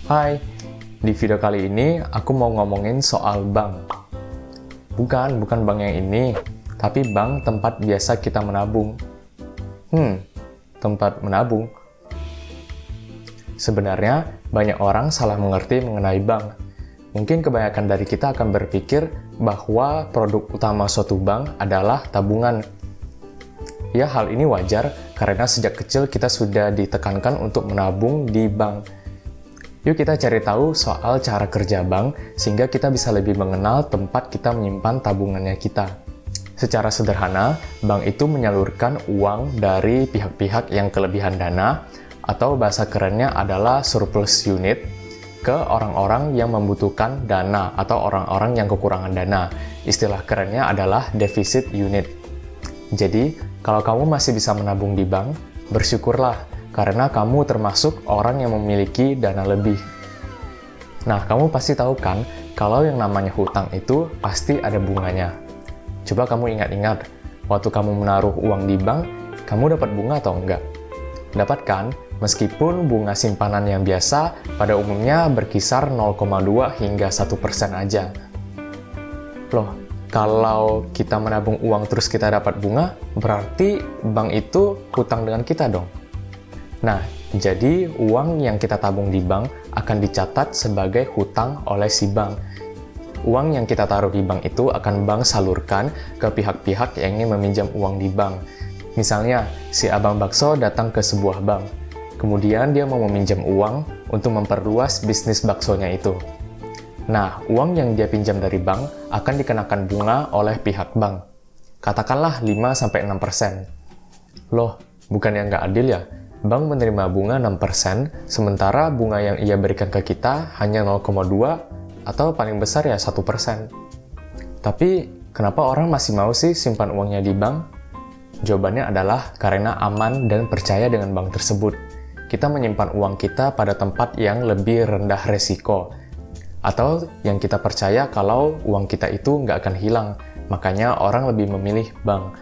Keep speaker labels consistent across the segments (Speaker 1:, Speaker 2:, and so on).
Speaker 1: Hai, di video kali ini aku mau ngomongin soal bank. Bukan bank yang ini, tapi bank tempat biasa kita menabung. Tempat menabung. Sebenarnya, banyak orang salah mengerti mengenai bank. Mungkin kebanyakan dari kita akan berpikir bahwa produk utama suatu bank adalah tabungan. Ya, hal ini wajar karena sejak kecil kita sudah ditekankan untuk menabung di bank. Yuk kita cari tahu soal cara kerja bank, sehingga kita bisa lebih mengenal tempat kita menyimpan tabungannya kita. Secara sederhana, bank itu menyalurkan uang dari pihak-pihak yang kelebihan dana, atau bahasa kerennya adalah surplus unit, ke orang-orang yang membutuhkan dana, atau orang-orang yang kekurangan dana. Istilah kerennya adalah defisit unit. Jadi, kalau kamu masih bisa menabung di bank, bersyukurlah, karena kamu termasuk orang yang memiliki dana lebih. Nah, kamu pasti tahu kan, kalau yang namanya hutang itu pasti ada bunganya. Coba kamu ingat-ingat, waktu kamu menaruh uang di bank, kamu dapat bunga atau enggak? Dapat kan? Meskipun bunga simpanan yang biasa pada umumnya berkisar 0,2 hingga 1% aja. Loh, kalau kita menabung uang terus kita dapat bunga, berarti bank itu hutang dengan kita dong. Nah, jadi uang yang kita tabung di bank akan dicatat sebagai hutang oleh si bank. Uang yang kita taruh di bank itu akan bank salurkan ke pihak-pihak yang ingin meminjam uang di bank. Misalnya, si abang bakso datang ke sebuah bank. Kemudian dia mau meminjam uang untuk memperluas bisnis baksonya itu. Nah, uang yang dia pinjam dari bank akan dikenakan bunga oleh pihak bank. Katakanlah 5-6%. Loh, bukan yang nggak adil ya? Bank menerima bunga 6%, sementara bunga yang ia berikan ke kita hanya 0,2 atau paling besar ya 1%. Tapi, kenapa orang masih mau sih simpan uangnya di bank? Jawabannya adalah karena aman dan percaya dengan bank tersebut. Kita menyimpan uang kita pada tempat yang lebih rendah resiko, atau yang kita percaya kalau uang kita itu nggak akan hilang, makanya orang lebih memilih bank.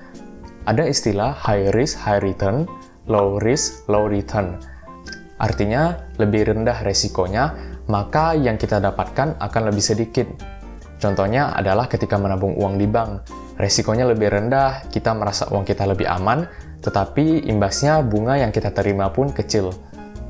Speaker 1: Ada istilah high risk, high return, low risk, low return. Artinya, lebih rendah resikonya, maka yang kita dapatkan akan lebih sedikit. Contohnya adalah ketika menabung uang di bank. Resikonya lebih rendah, kita merasa uang kita lebih aman, tetapi imbasnya bunga yang kita terima pun kecil.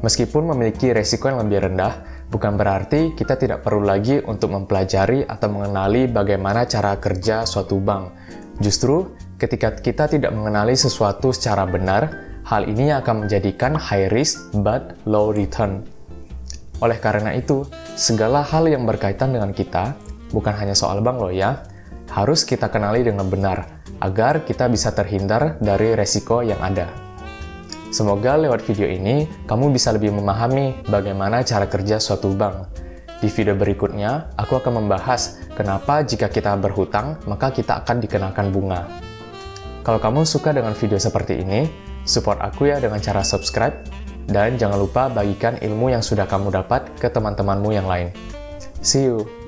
Speaker 1: Meskipun memiliki resiko yang lebih rendah, bukan berarti kita tidak perlu lagi untuk mempelajari atau mengenali bagaimana cara kerja suatu bank. Justru, ketika kita tidak mengenali sesuatu secara benar, hal ini akan menjadikan high risk but low return. Oleh karena itu, segala hal yang berkaitan dengan kita, bukan hanya soal bank loh ya, harus kita kenali dengan benar, agar kita bisa terhindar dari resiko yang ada. Semoga lewat video ini, kamu bisa lebih memahami bagaimana cara kerja suatu bank. Di video berikutnya, aku akan membahas kenapa jika kita berhutang, maka kita akan dikenakan bunga. Kalau kamu suka dengan video seperti ini, support aku ya dengan cara subscribe, dan jangan lupa bagikan ilmu yang sudah kamu dapat ke teman-temanmu yang lain. See you!